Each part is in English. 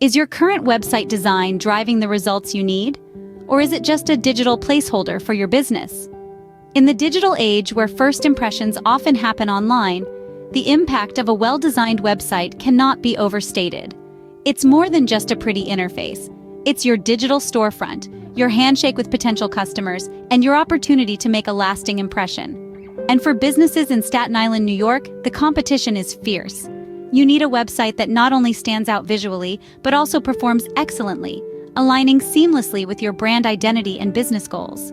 Is your current website design driving the results you need? Or is it just a digital placeholder for your business? In the digital age where first impressions often happen online, the impact of a well-designed website cannot be overstated. It's more than just a pretty interface. It's your digital storefront, your handshake with potential customers, and your opportunity to make a lasting impression. And for businesses in Staten Island, New York, the competition is fierce. You need a website that not only stands out visually, but also performs excellently, aligning seamlessly with your brand identity and business goals.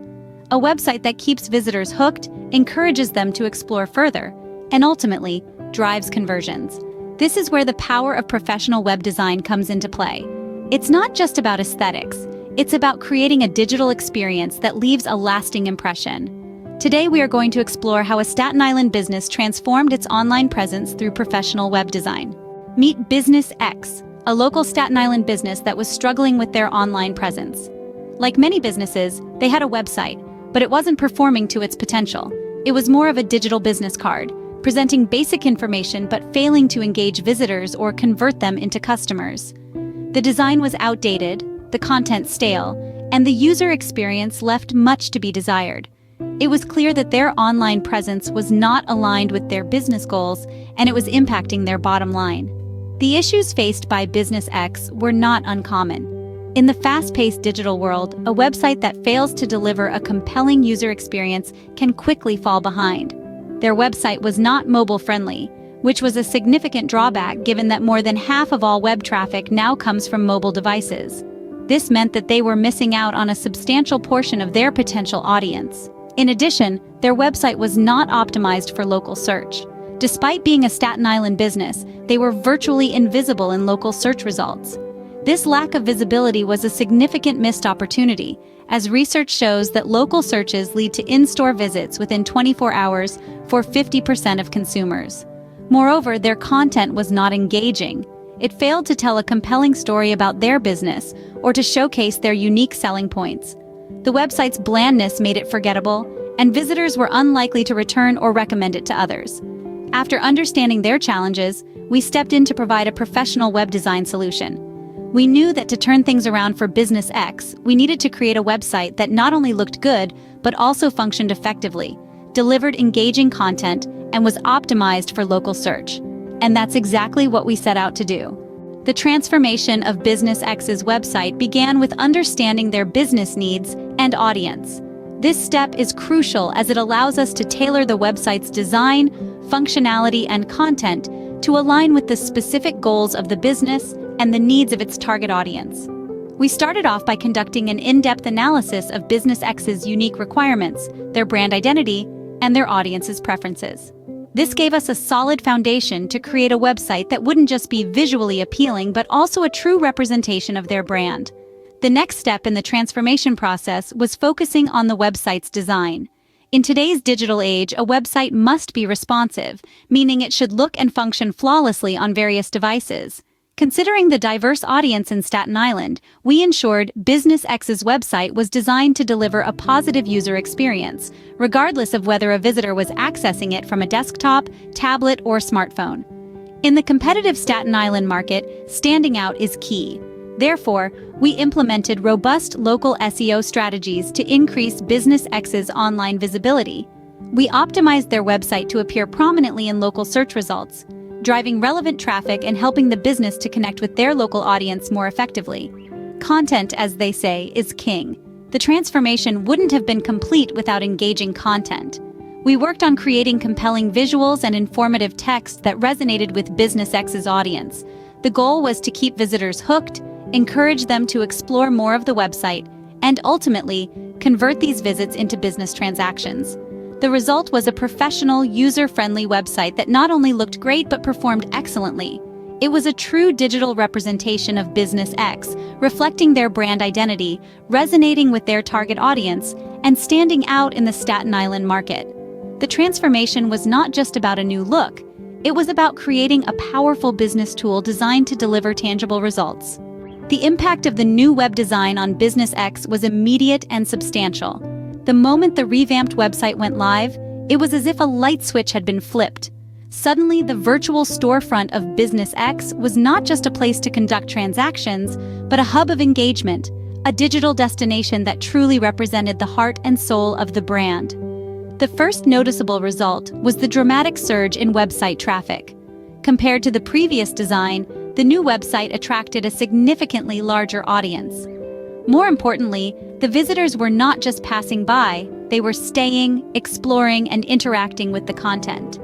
A website that keeps visitors hooked, encourages them to explore further, and ultimately, drives conversions. This is where the power of professional web design comes into play. It's not just about aesthetics, it's about creating a digital experience that leaves a lasting impression. Today we are going to explore how a Staten Island business transformed its online presence through professional web design. Meet Business X, a local Staten Island business that was struggling with their online presence. Like many businesses, they had a website, but it wasn't performing to its potential. It was more of a digital business card, presenting basic information but failing to engage visitors or convert them into customers. The design was outdated, the content stale, and the user experience left much to be desired. It was clear that their online presence was not aligned with their business goals, and it was impacting their bottom line. The issues faced by Business X were not uncommon. In the fast-paced digital world, a website that fails to deliver a compelling user experience can quickly fall behind. Their website was not mobile-friendly, which was a significant drawback given that more than half of all web traffic now comes from mobile devices. This meant that they were missing out on a substantial portion of their potential audience. In addition, their website was not optimized for local search. Despite being a Staten Island business, they were virtually invisible in local search results. This lack of visibility was a significant missed opportunity, as research shows that local searches lead to in-store visits within 24 hours for 50% of consumers. Moreover, their content was not engaging. It failed to tell a compelling story about their business or to showcase their unique selling points. The website's blandness made it forgettable, and visitors were unlikely to return or recommend it to others. After understanding their challenges, we stepped in to provide a professional web design solution. We knew that to turn things around for Business X, we needed to create a website that not only looked good, but also functioned effectively, delivered engaging content, and was optimized for local search. And that's exactly what we set out to do. The transformation of Business X's website began with understanding their business needs and audience. This step is crucial as it allows us to tailor the website's design, functionality, and content to align with the specific goals of the business and the needs of its target audience. We started off by conducting an in-depth analysis of Business X's unique requirements, their brand identity, and their audience's preferences. This gave us a solid foundation to create a website that wouldn't just be visually appealing but also a true representation of their brand. The next step in the transformation process was focusing on the website's design. In today's digital age, a website must be responsive, meaning it should look and function flawlessly on various devices. Considering the diverse audience in Staten Island, we ensured Business X's website was designed to deliver a positive user experience, regardless of whether a visitor was accessing it from a desktop, tablet, or smartphone. In the competitive Staten Island market, standing out is key. Therefore, we implemented robust local SEO strategies to increase Business X's online visibility. We optimized their website to appear prominently in local search results, driving relevant traffic and helping the business to connect with their local audience more effectively. Content, as they say, is king. The transformation wouldn't have been complete without engaging content. We worked on creating compelling visuals and informative text that resonated with Business X's audience. The goal was to keep visitors hooked, encourage them to explore more of the website, and ultimately, convert these visits into business transactions. The result was a professional, user-friendly website that not only looked great but performed excellently. It was a true digital representation of Business X, reflecting their brand identity, resonating with their target audience, and standing out in the Staten Island market. The transformation was not just about a new look. It was about creating a powerful business tool designed to deliver tangible results. The impact of the new web design on Business X was immediate and substantial. The moment the revamped website went live, it was as if a light switch had been flipped. Suddenly, the virtual storefront of Business X was not just a place to conduct transactions, but a hub of engagement, a digital destination that truly represented the heart and soul of the brand. The first noticeable result was the dramatic surge in website traffic. Compared to the previous design, the new website attracted a significantly larger audience. More importantly, the visitors were not just passing by, they were staying, exploring, and interacting with the content.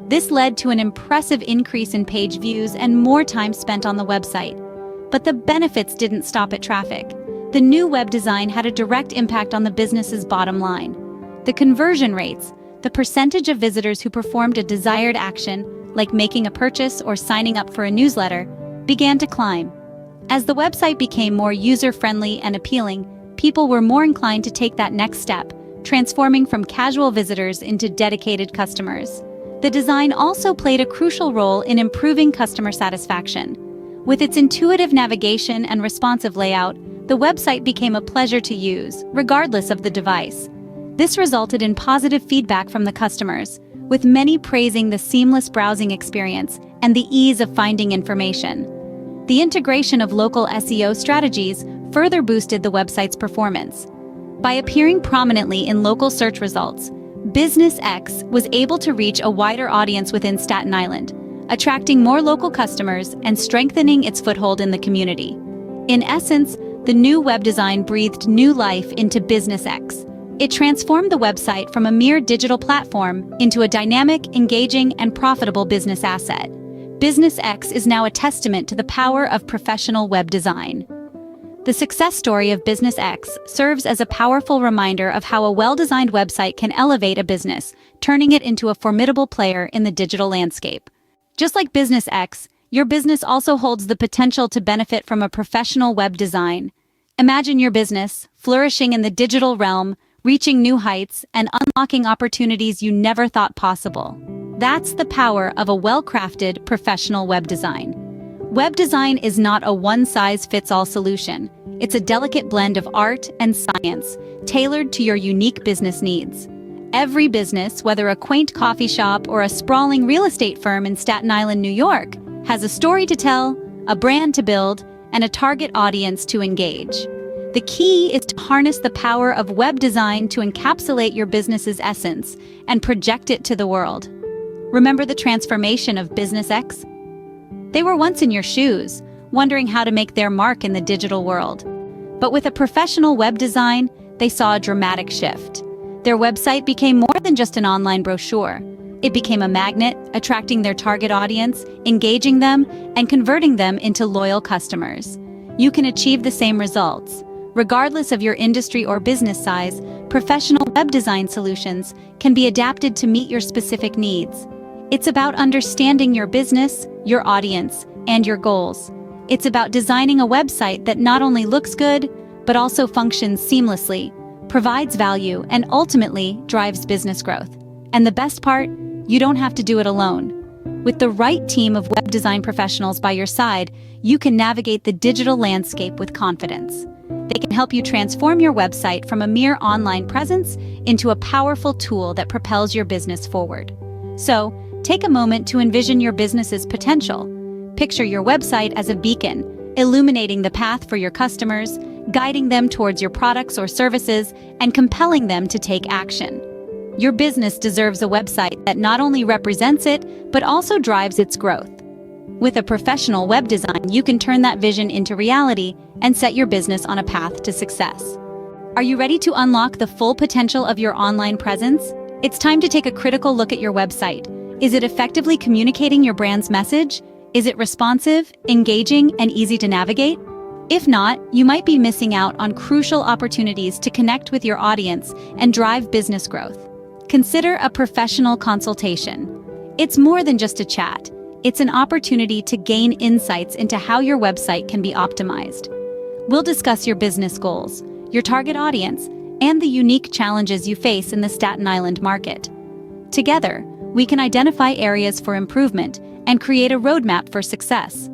This led to an impressive increase in page views and more time spent on the website. But the benefits didn't stop at traffic. The new web design had a direct impact on the business's bottom line. The conversion rates, the percentage of visitors who performed a desired action, like making a purchase or signing up for a newsletter, began to climb. As the website became more user-friendly and appealing, people were more inclined to take that next step, transforming from casual visitors into dedicated customers. The design also played a crucial role in improving customer satisfaction. With its intuitive navigation and responsive layout, the website became a pleasure to use, regardless of the device. This resulted in positive feedback from the customers, with many praising the seamless browsing experience and the ease of finding information. The integration of local SEO strategies further boosted the website's performance. By appearing prominently in local search results, Business X was able to reach a wider audience within Staten Island, attracting more local customers and strengthening its foothold in the community. In essence, the new web design breathed new life into Business X. It transformed the website from a mere digital platform into a dynamic, engaging, and profitable business asset. Business X is now a testament to the power of professional web design. The success story of Business X serves as a powerful reminder of how a well-designed website can elevate a business, turning it into a formidable player in the digital landscape. Just like Business X, your business also holds the potential to benefit from a professional web design. Imagine your business flourishing in the digital realm, reaching new heights, and unlocking opportunities you never thought possible. That's the power of a well-crafted professional web design. Web design is not a one-size-fits-all solution. It's a delicate blend of art and science, tailored to your unique business needs. Every business, whether a quaint coffee shop or a sprawling real estate firm in Staten Island, New York, has a story to tell, a brand to build, and a target audience to engage. The key is to harness the power of web design to encapsulate your business's essence and project it to the world. Remember the transformation of Business X? They were once in your shoes, wondering how to make their mark in the digital world. But with a professional web design, they saw a dramatic shift. Their website became more than just an online brochure. It became a magnet, attracting their target audience, engaging them, and converting them into loyal customers. You can achieve the same results. Regardless of your industry or business size, professional web design solutions can be adapted to meet your specific needs. It's about understanding your business, your audience, and your goals. It's about designing a website that not only looks good, but also functions seamlessly, provides value, and ultimately drives business growth. And the best part, you don't have to do it alone. With the right team of web design professionals by your side, you can navigate the digital landscape with confidence. They can help you transform your website from a mere online presence into a powerful tool that propels your business forward. So, take a moment to envision your business's potential. Picture your website as a beacon, illuminating the path for your customers, guiding them towards your products or services, and compelling them to take action. Your business deserves a website that not only represents it, but also drives its growth. With a professional web design, you can turn that vision into reality and set your business on a path to success. Are you ready to unlock the full potential of your online presence? It's time to take a critical look at your website. Is it effectively communicating your brand's message? Is it responsive, engaging, and easy to navigate? If not, you might be missing out on crucial opportunities to connect with your audience and drive business growth. Consider a professional consultation. It's more than just a chat. It's an opportunity to gain insights into how your website can be optimized. We'll discuss your business goals, your target audience, and the unique challenges you face in the Staten Island market. Together, we can identify areas for improvement and create a roadmap for success.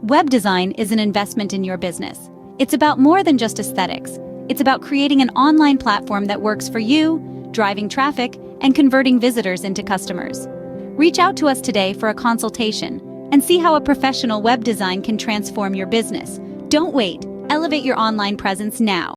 Web design is an investment in your business. It's about more than just aesthetics. It's about creating an online platform that works for you, driving traffic, and converting visitors into customers. Reach out to us today for a consultation and see how a professional web design can transform your business. Don't wait. Elevate your online presence now.